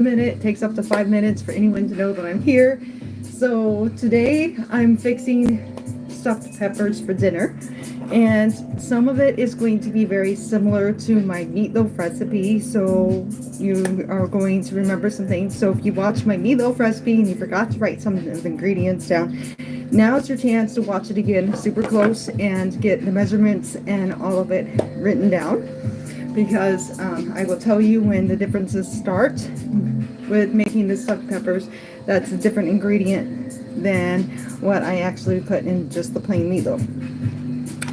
minute, takes up to 5 minutes for anyone to know that I'm here. So today I'm fixing stuffed peppers for dinner, and some of it is going to be very similar to my meatloaf recipe, so you are going to remember some things. So if you watched my meatloaf recipe and you forgot to write some of the ingredients down, now it's your chance to watch it again super close and get the measurements and all of it written down, because I will tell you when the differences start with making the stuffed peppers. That's a different ingredient than what I actually put in just the plain meatloaf.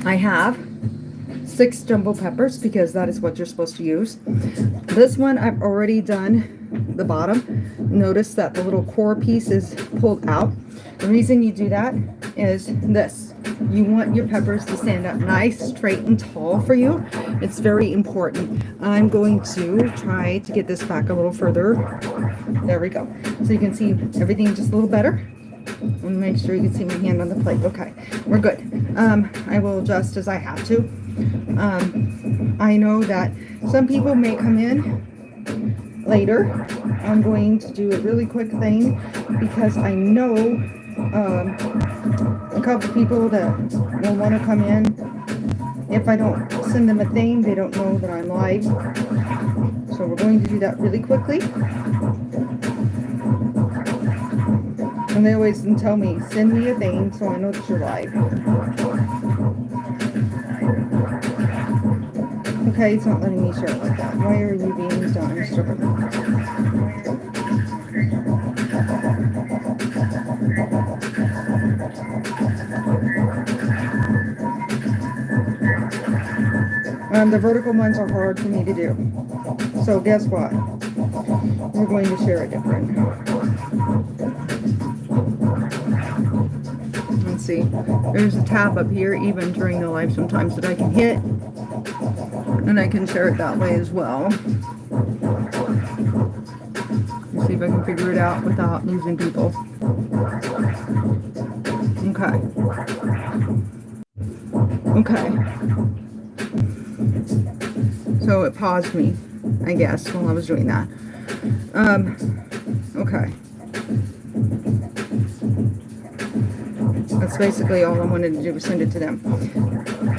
I have 6 jumbo peppers because that is what you're supposed to use. This one I've already done the bottom. Notice that the little core piece is pulled out. The reason you do that is this. You want your peppers to stand up nice, straight, and tall for you. It's very important. I'm going to try to get this back a little further. There we go. So you can see everything just a little better. And make sure you can see my hand on the plate. Okay, we're good. I will adjust as I have to. I know that some people may come in later. I'm going to do a really quick thing because I know a couple people that will want to come in. If I don't send them a thing, they don't know that I'm live. So we're going to do that really quickly. And they always tell me, send me a thing so I know that you're live. Okay, it's not letting me share it like that. Why are you being done? The vertical ones are hard for me to do. So guess what? We're going to share it different. Let's see. There's a tab up here even during the live sometimes that I can hit. And I can share it that way as well. Let's see if I can figure it out without losing people. Okay. Okay. So it paused me, I guess, while I was doing that. Okay. That's basically all I wanted to do was send it to them.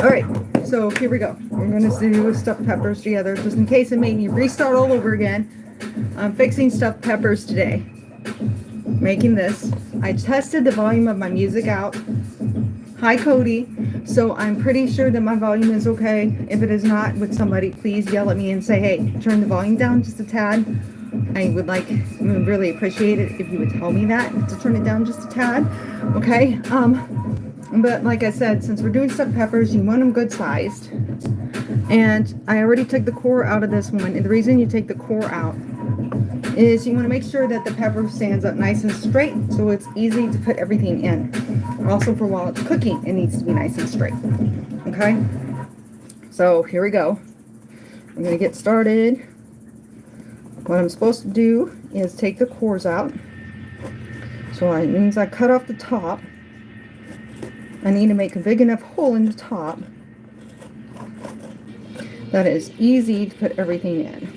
All right, so here we go. We're going to do stuffed peppers together, just in case it made me restart all over again. I'm fixing stuffed peppers today. Making this. I tested the volume of my music out. Hi, Cody. So I'm pretty sure that my volume is okay. If it is not, would somebody please yell at me and say, hey, turn the volume down just a tad? I would really appreciate it if you would tell me that, to turn it down just a tad. Okay. But like I said, since we're doing stuffed peppers, you want them good sized. And I already took the core out of this one. And the reason you take the core out is you want to make sure that the pepper stands up nice and straight, so it's easy to put everything in. Also, for while it's cooking, it needs to be nice and straight. Okay, so here we go. I'm going to get started. What I'm supposed to do is take the cores out. So it means I cut off the top. I need to make a big enough hole in the top that is easy to put everything in.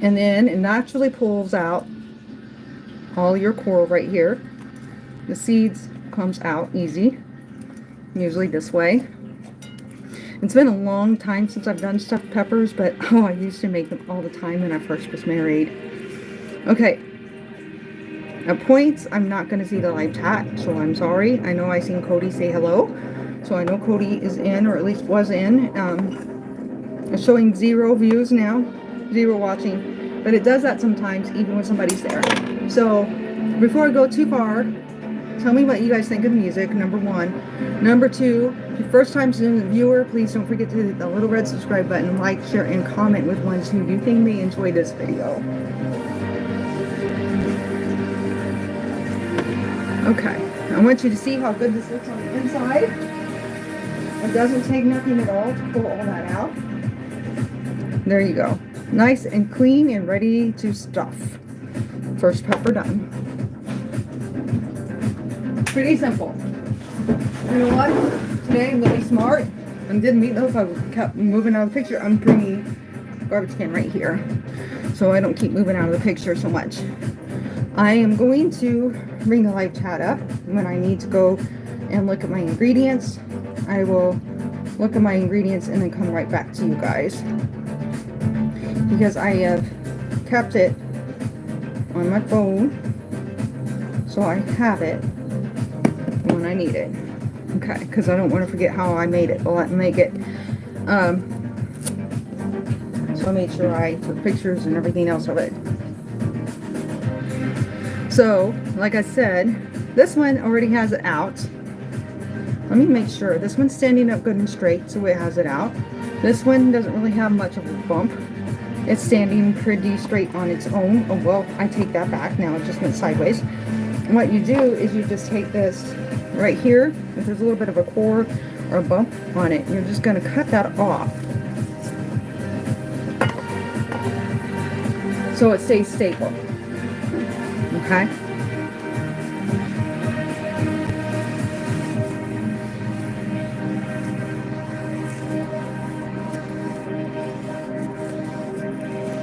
And then it naturally pulls out all your core right here. The seeds comes out easy, usually this way. It's been a long time since I've done stuffed peppers, but I used to make them all the time when I first was married. Okay. At points, I'm not going to see the live chat, so I'm sorry. I know I seen Cody say hello, so I know Cody is in, or at least was in. It's showing 0 views now, 0 watching, but it does that sometimes even when somebody's there. So before I go too far, tell me what you guys think of the music, number 1. Number 2, if your first time as a viewer, please don't forget to hit the little red subscribe button, like, share, and comment with ones who you think may enjoy this video. Okay, I want you to see how good this looks on the inside. It doesn't take nothing at all to pull all that out. There you go. Nice and clean and ready to stuff. First pepper done. Pretty simple. You know what? Today I'm really smart. And didn't meatloaf. I kept moving out of the picture. I'm bringing garbage can right here, so I don't keep moving out of the picture so much. I am going to bring the live chat up. When I need to go and look at my ingredients, I will look at my ingredients and then come right back to you guys, because I have kept it on my phone so I have it when I need it. Okay, because I don't want to forget how I made it. Well, I make it. So I made sure I took pictures and everything else of it. So, like I said, this one already has it out. Let me make sure. This one's standing up good and straight, so it has it out. This one doesn't really have much of a bump. It's standing pretty straight on its own. Oh, well, I take that back. Now it just went sideways. And what you do is you just take this right here. If there's a little bit of a core or a bump on it, you're just going to cut that off, so it stays stable. Okay?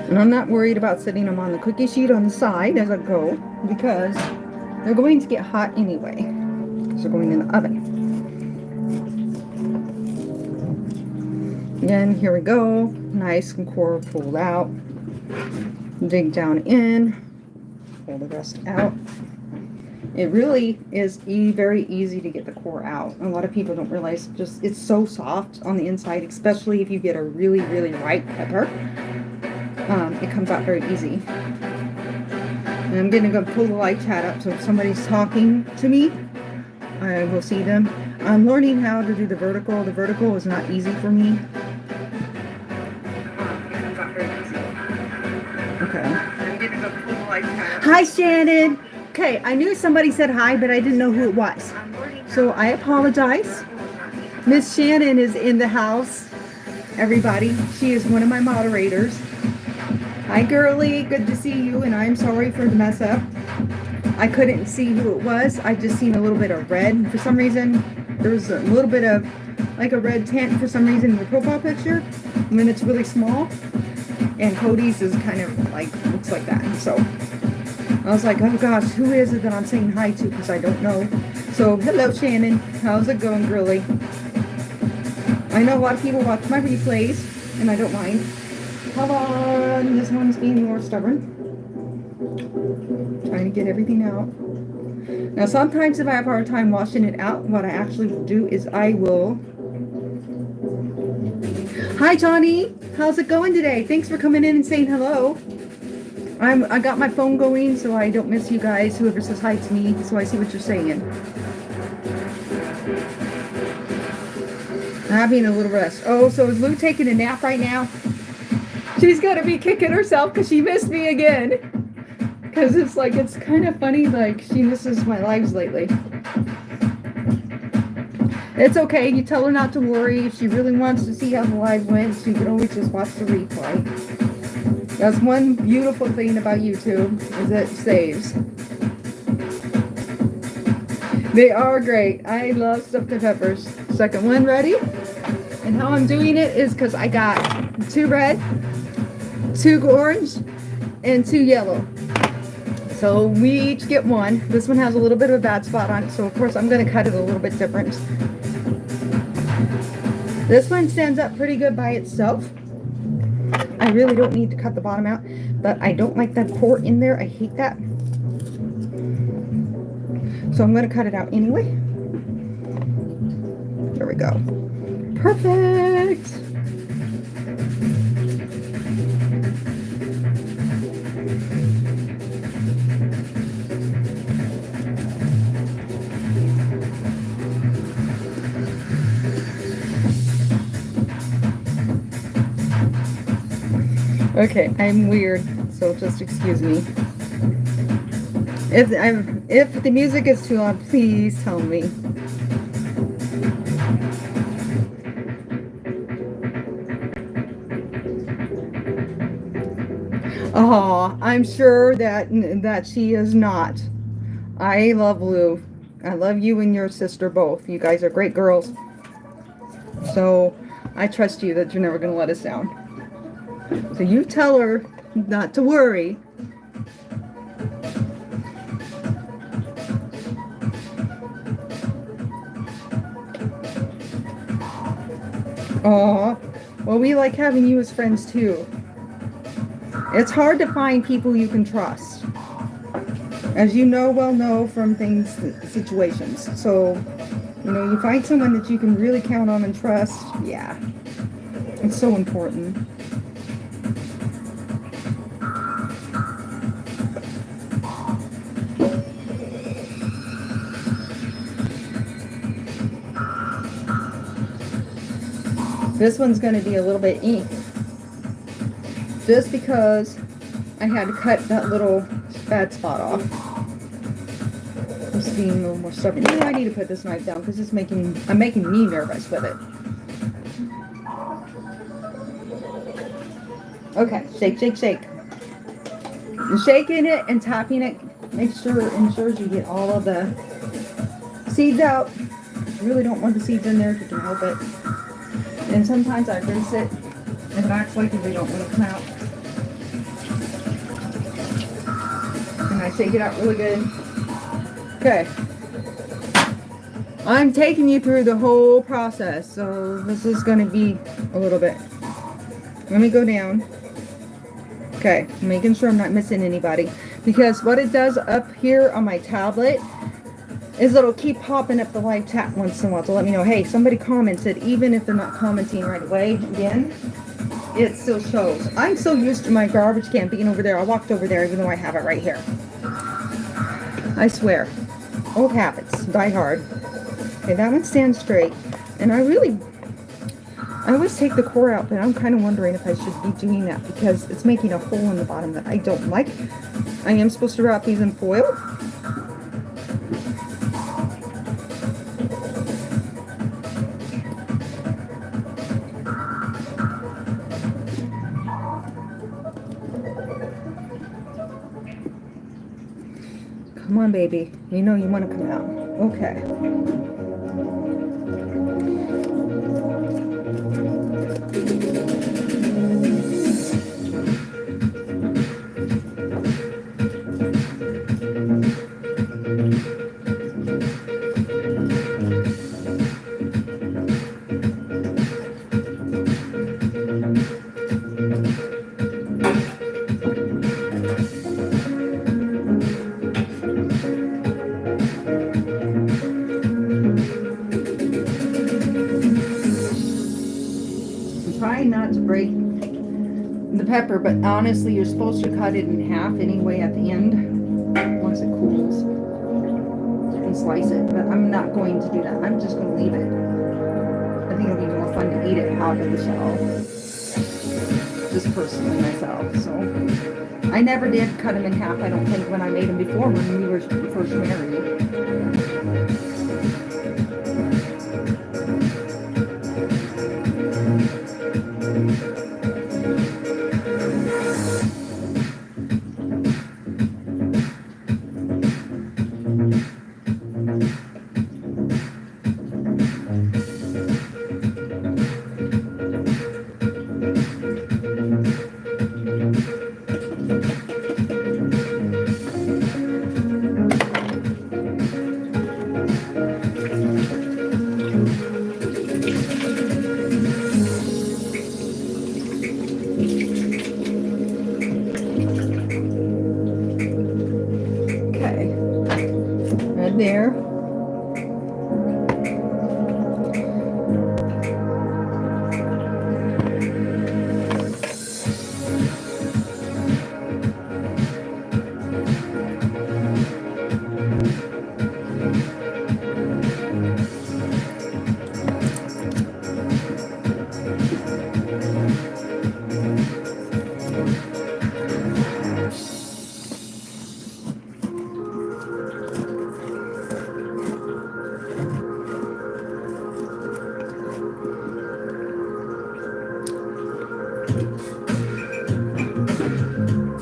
And I'm not worried about setting them on the cookie sheet on the side as I go, because they're going to get hot anyway. So they're going in the oven. Again, here we go. Nice and core pulled out. Dig down in. Pull the rest out. It really is very easy to get the core out. A lot of people don't realize just it's so soft on the inside, especially if you get a really, really ripe pepper. It comes out very easy. And I'm going to go pull the live chat up, so if somebody's talking to me, I will see them. I'm learning how to do the vertical. The vertical is not easy for me. Okay. I'm going to go pull the live chat up. Hi, Shannon. Okay, I knew somebody said hi, but I didn't know who it was. So I apologize. Miss Shannon is in the house, everybody. She is one of my moderators. Hi, girly. Good to see you, and I'm sorry for the mess up. I couldn't see who it was. I just seen a little bit of red. For some reason, there's a little bit of like a red tint for some reason in the profile picture when it's really small. And Cody's is kind of like, looks like that. So I was like, oh gosh, who is it that I'm saying hi to? Because I don't know. So hello, Shannon. How's it going, girly? I know a lot of people watch my replays, and I don't mind. Hold on, this one's being more stubborn. Trying to get everything out. Now, sometimes if I have a hard time washing it out, what I actually will do is I will... Hi, Johnny. How's it going today? Thanks for coming in and saying hello. I got my phone going so I don't miss you guys, whoever says hi to me, so I see what you're saying. Having a little rest. Oh, so is Lou taking a nap right now? She's got to be kicking herself because she missed me again. Because it's like, it's kind of funny, like, she misses my lives lately. It's okay. You tell her not to worry. If she really wants to see how the live went, she can always just watch the replay. That's one beautiful thing about YouTube, is it saves. They are great. I love stuffed peppers. Second one ready? And how I'm doing it is because I got 2 red, 2 orange, and 2 yellow. So we each get 1. This one has a little bit of a bad spot on it, so of course I'm going to cut it a little bit different. This one stands up pretty good by itself. I really don't need to cut the bottom out, but I don't like that core in there. I hate that. So I'm going to cut it out anyway. There we go. Perfect. Okay, I'm weird, so just excuse me. If the music is too loud, please tell me. Oh, I'm sure that she is not. I love Lou. I love you and your sister both. You guys are great girls. So I trust you that you're never going to let us down. So you tell her not to worry. Aw, well, we like having you as friends too. It's hard to find people you can trust, as you know from situations. So, you find someone that you can really count on and trust. Yeah, it's so important. This one's going to be a little bit ink, just because I had to cut that little bad spot off. Just being a little more stubborn. I need to put this knife down because I'm making me nervous with it. Okay, shake, shake, shake. And shaking it and tapping it ensures you get all of the seeds out. You really don't want the seeds in there if you can help it. And sometimes I rinse it and it acts like they don't want to come out. And I shake it out really good. Okay. I'm taking you through the whole process, so this is going to be a little bit. Let me go down. Okay, making sure I'm not missing anybody. Because what it does up here on my tablet is it'll keep popping up the live chat once in a while to let me know, hey, somebody commented, even if they're not commenting right away. Again, it still shows. I'm so used to my garbage can being over there. I walked over there even though I have it right here. I swear. Old habits. Die hard. Okay, that one stands straight. And I always take the core out, but I'm kind of wondering if I should be doing that because it's making a hole in the bottom that I don't like. I am supposed to wrap these in foil. Come on, baby. You know you want to come out. Okay. Not to break the pepper, but honestly you're supposed to cut it in half anyway at the end once it cools and slice it, but I'm not going to do that. I'm just going to leave it. I think it'll be more fun to eat it out of the shell, just personally myself. So I never did cut them in half, I don't think, when I made them before, when we were first married. There.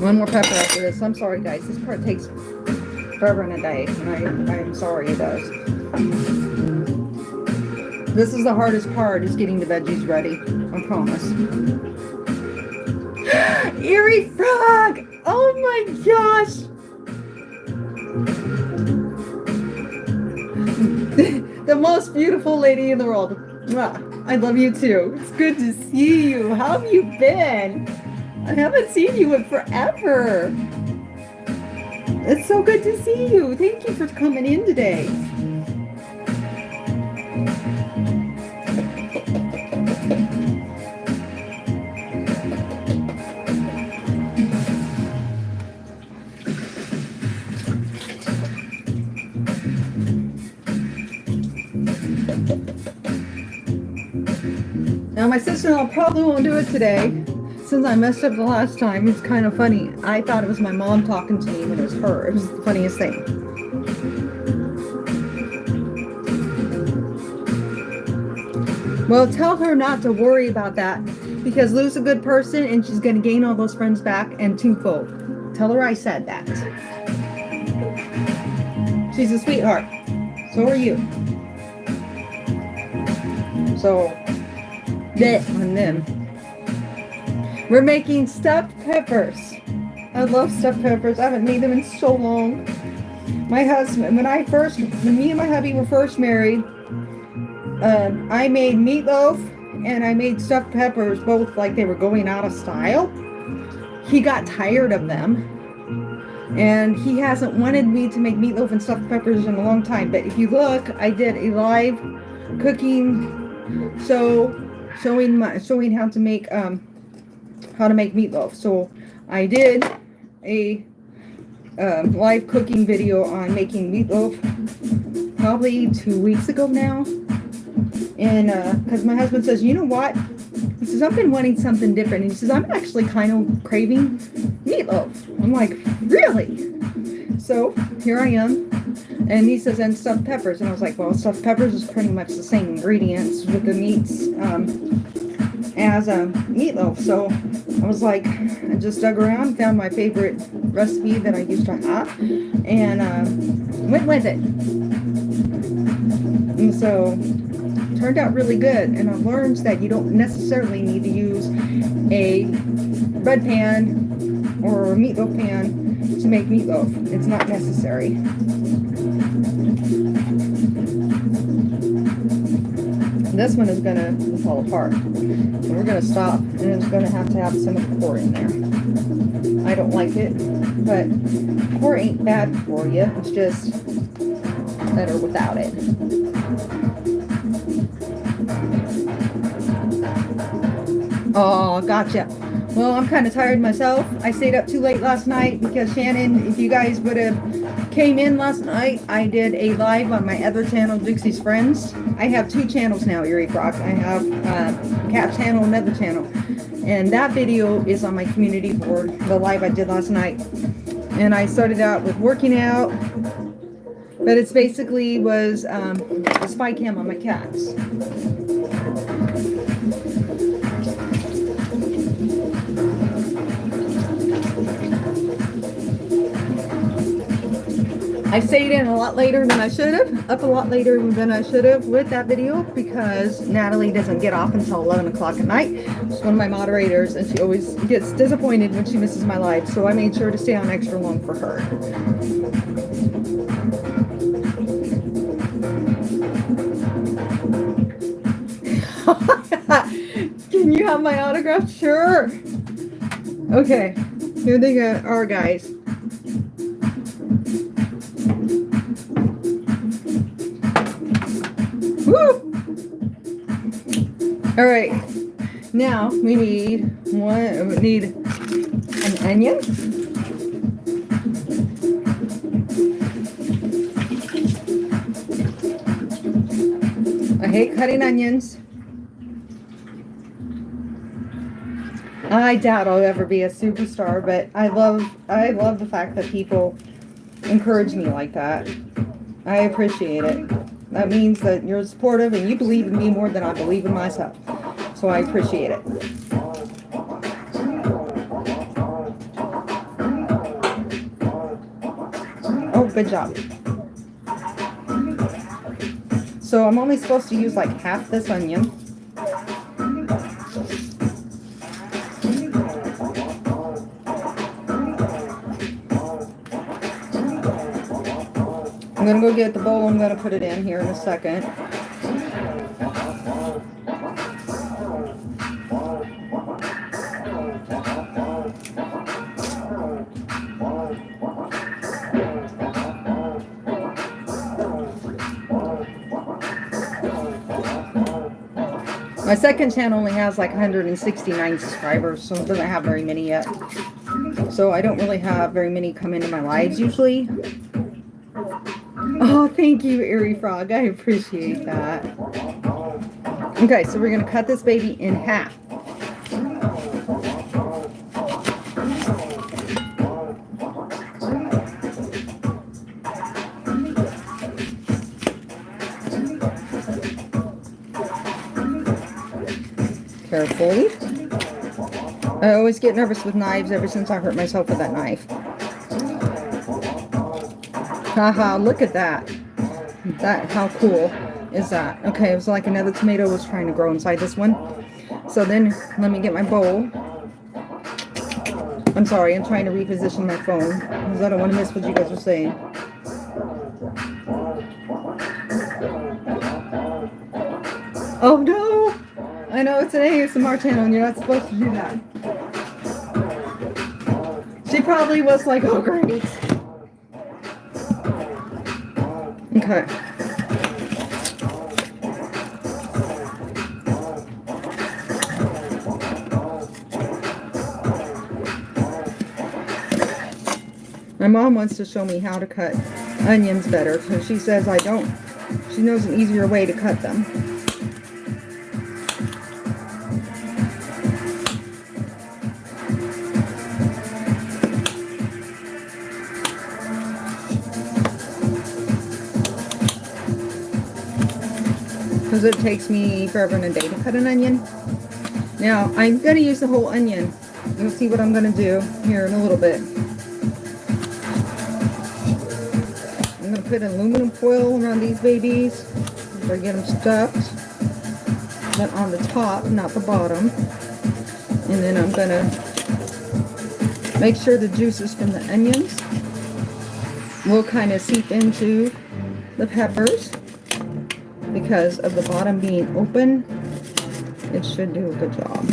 One more pepper after this. I'm sorry, guys. This part takes forever and a day, and I'm sorry it does. This is the hardest part, is getting the veggies ready. I promise. Eerie Frog! Oh my gosh! The most beautiful lady in the world. Mwah. I love you too. It's good to see you. How have you been? I haven't seen you in forever. It's so good to see you. Thank you for coming in today. Now my sister-in-law probably won't do it today since I messed up the last time. It's kind of funny. I thought it was my mom talking to me when it was her. It was the funniest thing. Well, tell her not to worry about that because Lou's a good person and she's going to gain all those friends back and twofold. Tell her I said that. She's a sweetheart. So are you. So, that on them. We're making stuffed peppers. I love stuffed peppers. I haven't made them in so long. My husband, when me and my hubby were first married, I made meatloaf and I made stuffed peppers, both like they were going out of style. He got tired of them. And he hasn't wanted me to make meatloaf and stuffed peppers in a long time. But if you look, I did a live cooking show showing how to make meatloaf. So I did a live cooking video on making meatloaf probably 2 weeks ago now. And because my husband says, you know what? He says, I've been wanting something different. And he says, I'm actually kind of craving meatloaf. I'm like, really? So here I am. And he says, and stuffed peppers. And I was like, well, stuffed peppers is pretty much the same ingredients with the meats as meatloaf. So I was like, I just dug around, found my favorite recipe that I used to have, and went with it. And so it turned out really good. And I've learned that you don't necessarily need to use a bread pan or a meatloaf pan to make meatloaf. It's not necessary. This one is gonna fall apart. So we're gonna stop, and it's gonna have some of the core in there. I don't like it, but core ain't bad for you. It's just better without it. Oh, gotcha. Well, I'm kind of tired myself. I stayed up too late last night because Shannon, if you guys would have came in last night, I did a live on my other channel, Dixie's Friends. I have two channels now, Eerie Frog. I have a cat channel, another channel. And that video is on my community board, the live I did last night. And I started out with working out, but it's basically was a spy cam on my cats. I stayed in a lot later than I should have, up a lot later than I should have with that video because Natalie doesn't get off until 11 o'clock at night. She's one of my moderators and she always gets disappointed when she misses my live, so I made sure to stay on extra long for her. Can you have my autograph? Sure. Okay, here they are, guys. Woo! All right, now we need an onion. I hate cutting onions. I doubt I'll ever be a superstar, but I love the fact that people encourage me like that. I appreciate it. That means that you're supportive and you believe in me more than I believe in myself. So I appreciate it. Oh, good job. So I'm only supposed to use like half this onion. I'm gonna go get the bowl. I'm gonna put it in here in a second. My second channel only has like 169 subscribers, so it doesn't have very many yet. So I don't really have very many come into my lives usually. Oh, thank you, Airy Frog. I appreciate that. Okay, so we're going to cut this baby in half. Carefully. I always get nervous with knives ever since I hurt myself with that knife. Haha, look at that. How cool is that? Okay, it was like another tomato was trying to grow inside this one. So then, let me get my bowl. I'm sorry, I'm trying to reposition my phone because I don't want to miss what you guys are saying. Oh no! I know it's an ASMR channel and you're not supposed to do that. She probably was like, oh great. Okay. My mom wants to show me how to cut onions better because she says I don't. She knows an easier way to cut them. Because it takes me forever and a day to cut an onion. Now, I'm going to use the whole onion. You'll see what I'm going to do here in a little bit. I'm going to put aluminum foil around these babies. If I get them stuffed. But on the top, not the bottom. And then I'm going to make sure the juices from the onions will kind of seep into the peppers. Because of the bottom being open, it should do a good job.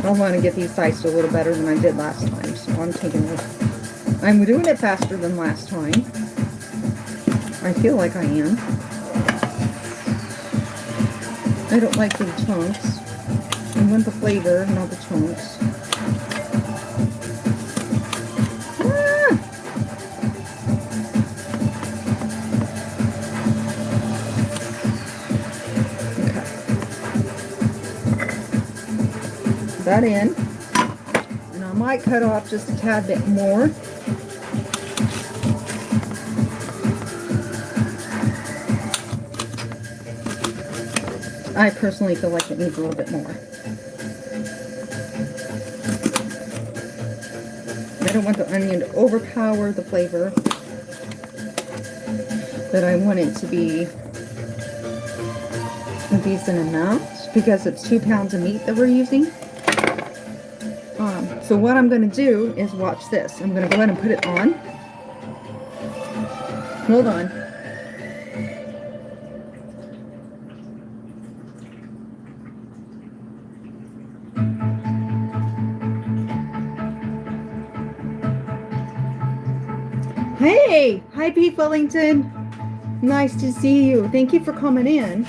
I want to get these diced a little better than I did last time, so I'm doing it faster than last time. I feel like I am. I don't like big chunks. I want the flavor, not the chunks. That in, and I might cut off just a tad bit more. I personally feel like it needs a little bit more. I don't want the onion to overpower the flavor, but I want it to be a decent amount because it's 2 pounds of meat that we're using. So what I'm going to do is watch this. I'm going to go ahead and put it on. Hold on. Hey! Hi, Pete Wellington. Nice to see you. Thank you for coming in.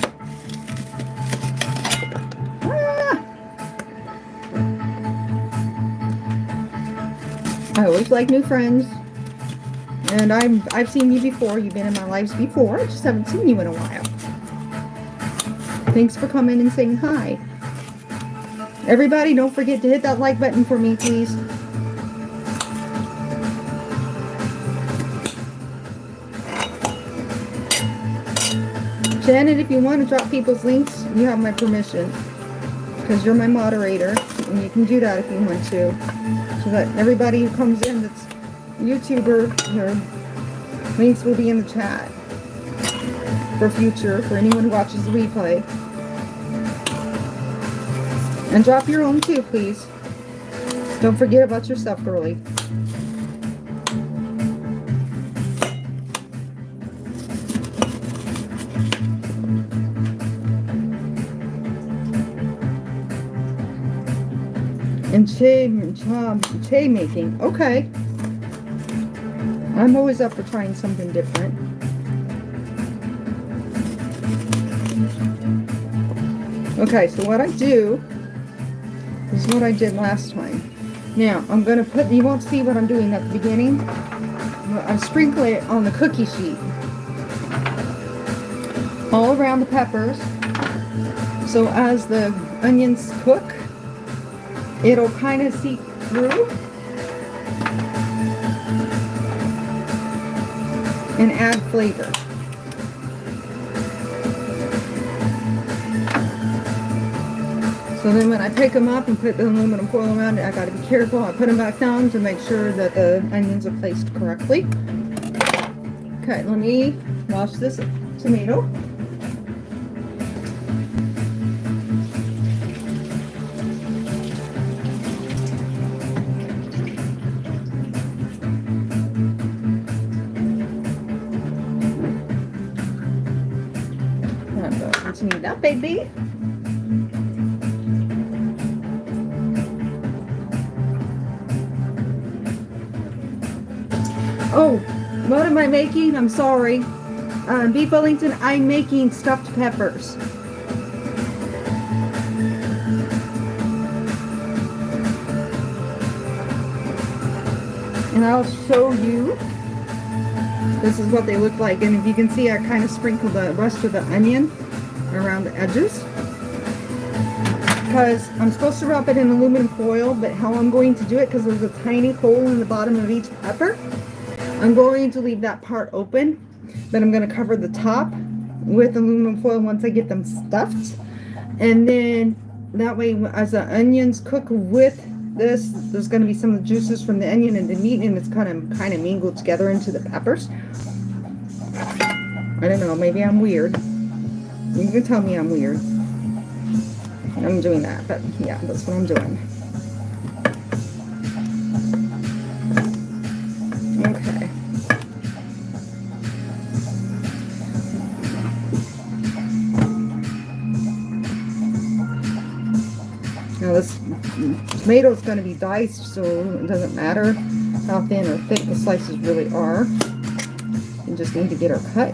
I always like new friends, and I've seen you before. You've been in my lives before. I just haven't seen you in a while. Thanks for coming and saying hi. Everybody, don't forget to hit that like button for me, please. Shannon, if you want to drop people's links, you have my permission. Because you're my moderator. And you can do that if you want to. So that everybody who comes in that's YouTuber, your links will be in the chat. For future, for anyone who watches the replay. And drop your own too, please. Don't forget about yourself, girly. And che making. Okay. I'm always up for trying something different. Okay, so what I do is what I did last time. Now, I'm going to put, you won't see what I'm doing at the beginning. I sprinkle it on the cookie sheet. All around the peppers. So as the onions cook, it'll kind of seep through. And add flavor. So then when I pick them up and put the aluminum foil around it, I gotta be careful. I put them back down to make sure that the onions are placed correctly. Okay, let me wash this tomato. I'm going to continue that, baby. Oh, what am I making? I'm sorry. Beef Wellington, I'm making stuffed peppers. And I'll show you. This is what they look like. And if you can see, I kind of sprinkled the rest of the onion around the edges. Because I'm supposed to wrap it in aluminum foil, but how I'm going to do it, because there's a tiny hole in the bottom of each pepper, I'm going to leave that part open, but I'm going to cover the top with aluminum foil once I get them stuffed. And then that way, as the onions cook with this, there's going to be some of the juices from the onion and the meat, and it's kind of mingled together into the peppers. I don't know, maybe I'm weird. You can tell me I'm weird. I'm doing that, but yeah, that's what I'm doing. Okay. Now this tomato is going to be diced, so it doesn't matter how thin or thick the slices really are. You just need to get her cut.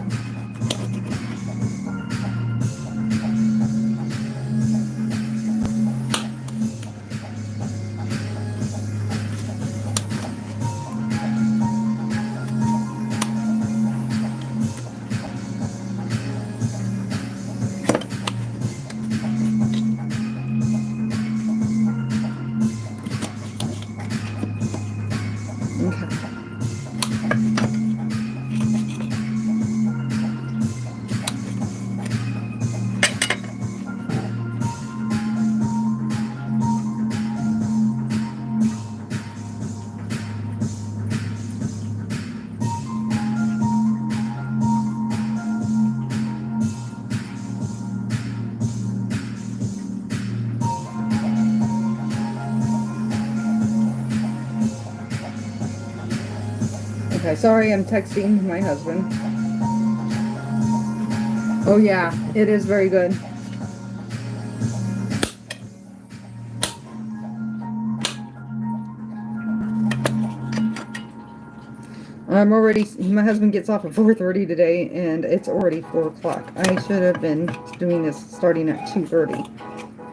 Okay, sorry, I'm texting my husband. Oh yeah, it is very good. I'm already, my husband gets off at 4:30 today, and it's already 4 o'clock. I should have been doing this starting at 2:30,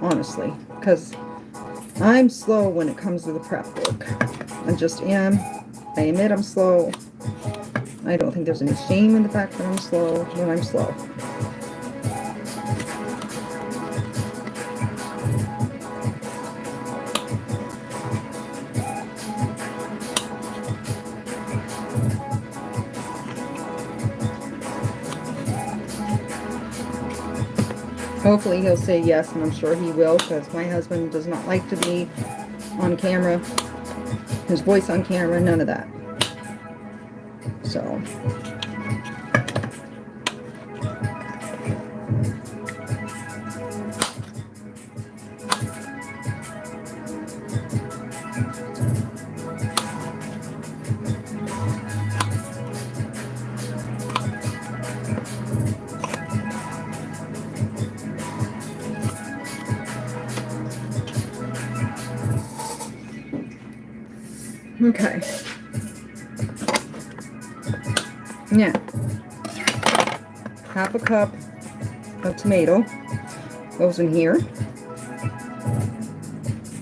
honestly, because I'm slow when it comes to the prep work. I just am. I admit I'm slow. I don't think there's any shame in the fact that I'm slow when I'm slow. Hopefully he'll say yes, and I'm sure he will, because my husband does not like to be on camera. His voice on camera, none of that. So. Okay. Now, half a cup of tomato goes in here.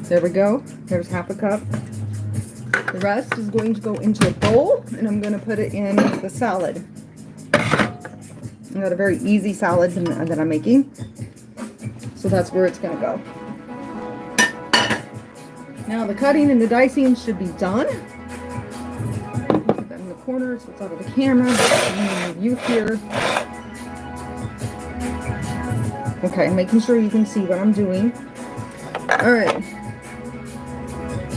There we go. There's half a cup. The rest is going to go into a bowl, and I'm going to put it in the salad. I got a very easy salad that I'm making, so that's where it's going to go. Now the cutting and the dicing should be done. Put that in the corner so it's out of the camera. View here. Okay, making sure you can see what I'm doing. All right.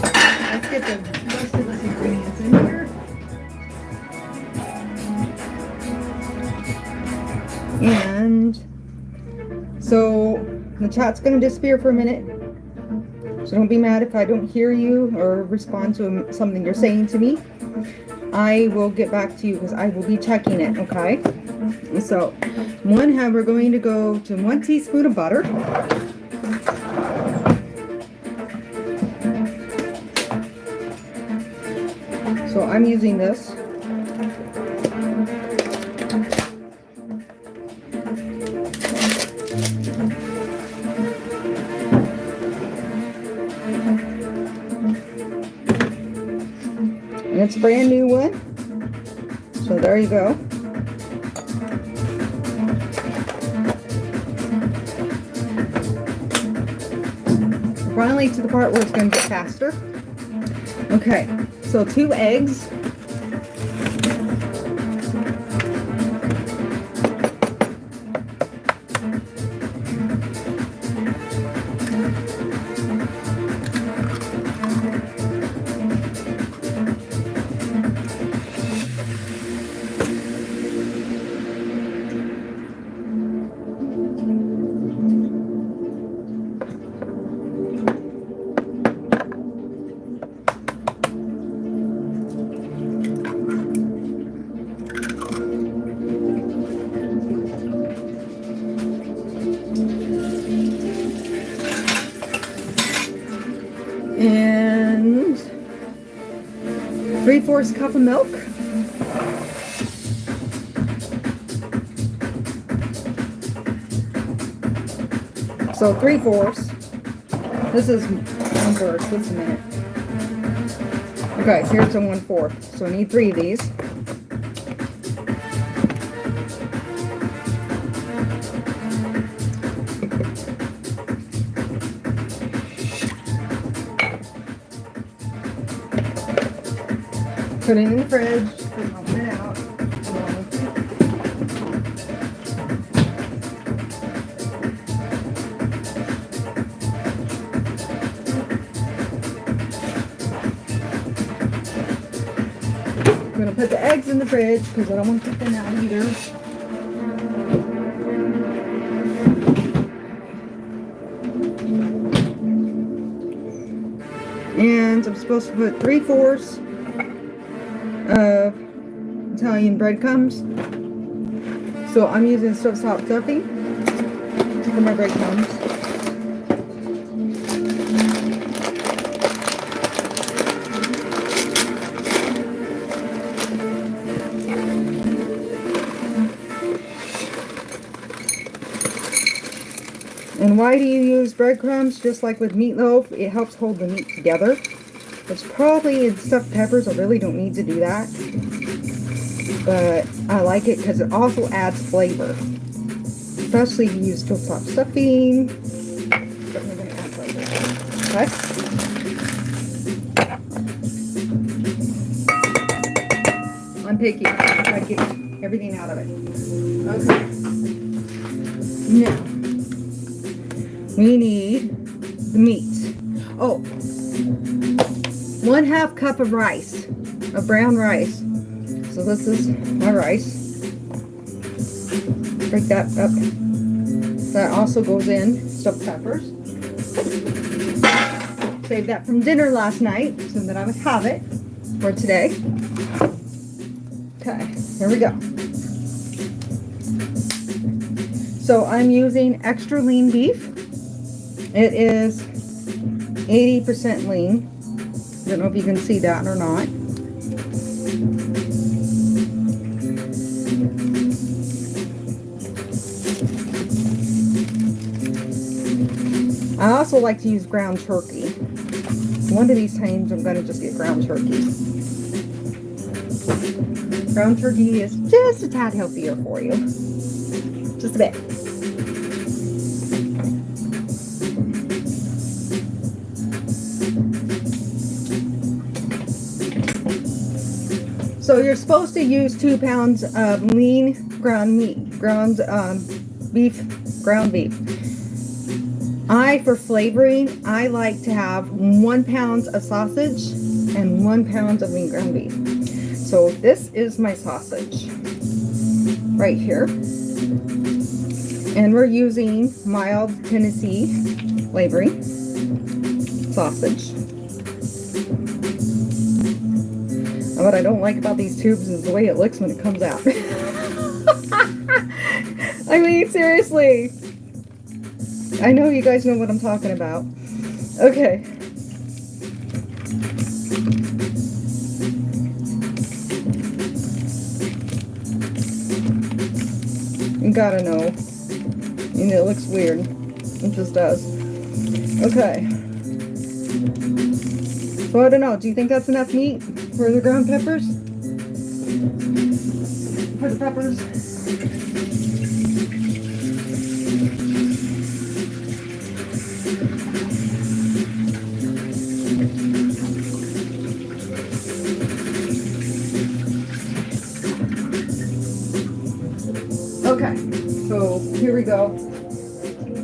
Let's get the rest of the ingredients in here. And so the chat's going to disappear for a minute. So don't be mad if I don't hear you or respond to something you're saying to me. I will get back to you because I will be checking it, okay? So we're going to go to 1 teaspoon of butter. So I'm using this. And it's a brand new one. So there you go. Finally to the part where it's going to get faster. Okay, so 2 eggs. And 3/4 cup of milk. So 3/4. This is 1/4. Just a minute. Okay, here's a 1/4. So I need 3 of these. Put it in the fridge. Open it out. I'm going to put the eggs in the fridge because I don't want to put them out either. And I'm supposed to put 3/4 of Italian breadcrumbs. So I'm using stovetop stuffing for my breadcrumbs. And why do you use breadcrumbs? Just like with meatloaf, it helps hold the meat together. Which probably in stuffed peppers, I really don't need to do that. But I like it because it also adds flavor. Especially if you use stovetop stuffing. But we're going to add flavor. Okay? I'm picky. I try to get everything out of it. Okay. Now, we need the meat. Oh, 1/2 cup of rice, of brown rice. So this is my rice. Break that up. That also goes in stuffed peppers. Saved that from dinner last night so that I would have it for today. Okay, here we go. So I'm using extra lean beef. It is 80% lean. I don't know if you can see that or not. I also like to use ground turkey. One of these times I'm going to just get ground turkey. Ground turkey is just a tad healthier for you. Just a bit. So you're supposed to use 2 pounds of lean ground beef. For flavoring, I like to have 1 pound of sausage and 1 pound of lean ground beef. So this is my sausage right here. And we're using mild Tennessee flavoring sausage. What I don't like about these tubes is the way it looks when it comes out. I mean, seriously. I know you guys know what I'm talking about. Okay. You gotta know. And it looks weird. It just does. Okay. So I don't know. Do you think that's enough meat for the ground peppers? For the peppers? Okay, so here we go.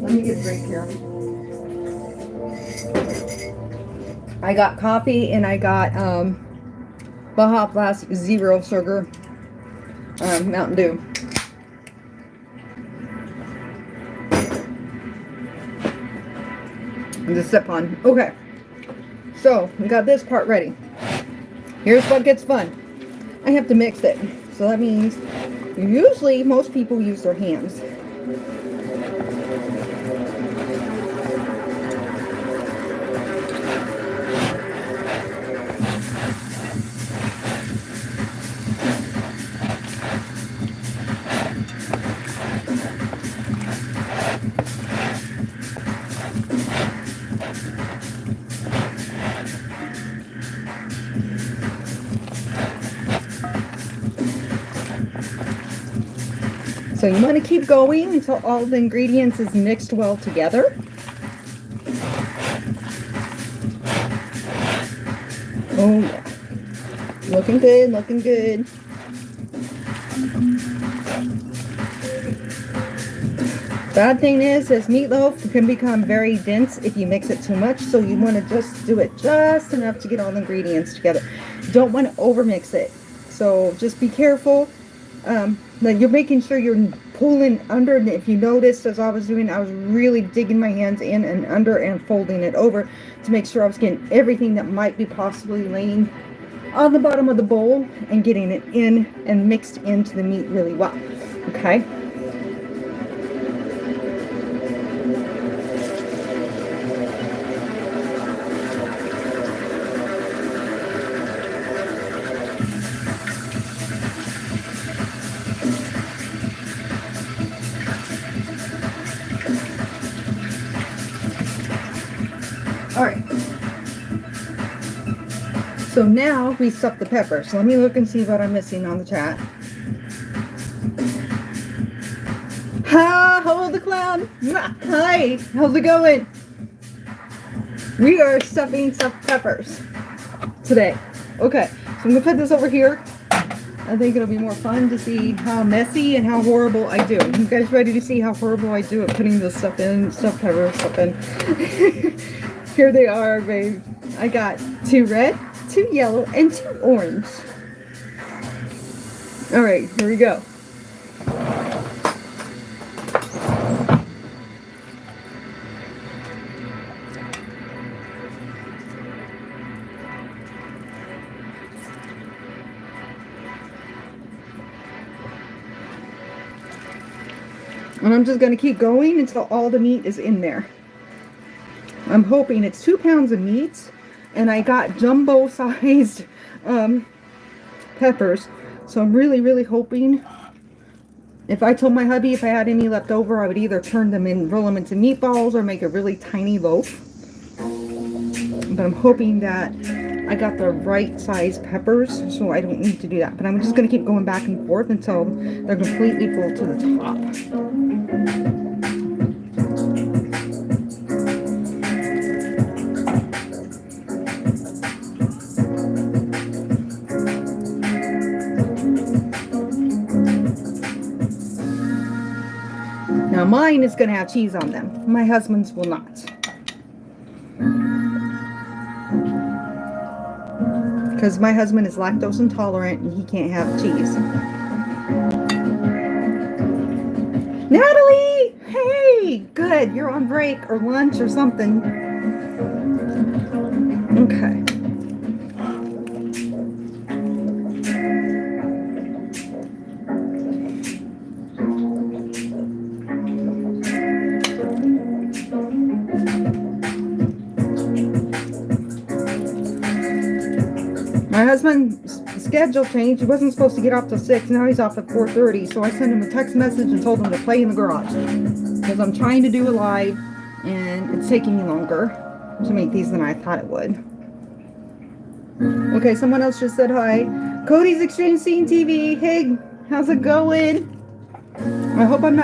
Let me get a drink here. I got coffee and I got Baja Blast Zero Sugar Mountain Dew. And just sip on. Okay, so we got this part ready. Here's what gets fun. I have to mix it. So that means usually most people use their hands. So you want to keep going until all the ingredients is mixed well together. Oh yeah. Looking good, looking good. Bad thing is meatloaf can become very dense if you mix it too much, so you want to just do it just enough to get all the ingredients together. You don't want to overmix it. So just be careful. That you're making sure you're pulling under, and if you noticed as I was doing, I was really digging my hands in and under and folding it over to make sure I was getting everything that might be possibly laying on the bottom of the bowl and getting it in and mixed into the meat really well. Okay. All right. So now we stuff the peppers. So let me look and see what I'm missing on the chat. Ha! Hold the clown. Hi. How's it going? We are stuffing stuffed peppers today. Okay. So I'm gonna put this over here. I think it'll be more fun to see how messy and how horrible I do. You guys ready to see how horrible I do at putting this stuff in, stuff pepper stuff in? Here they are, babe. I got 2 red, 2 yellow, and 2 orange. All right, here we go. And I'm just going to keep going until all the meat is in there. I'm hoping it's 2 pounds of meat, and I got jumbo sized peppers. So I'm really, really hoping, if I told my hubby if I had any left over, I would either turn them in, roll them into meatballs, or make a really tiny loaf. But I'm hoping that I got the right size peppers, so I don't need to do that. But I'm just going to keep going back and forth until they're completely full to the top. Now mine is going to have cheese on them. My husband's will not. Because my husband is lactose intolerant and he can't have cheese. Natalie! Hey! Good. You're on break or lunch or something. Okay. My husband's schedule changed. He wasn't supposed to get off till 6. Now he's off at 4:30. So I sent him a text message and told him to play in the garage. Because I'm trying to do a live and it's taking me longer to make these than I thought it would. Okay, someone else just said hi. Cody's Extreme Scene TV. Hey, how's it going? I hope I'm not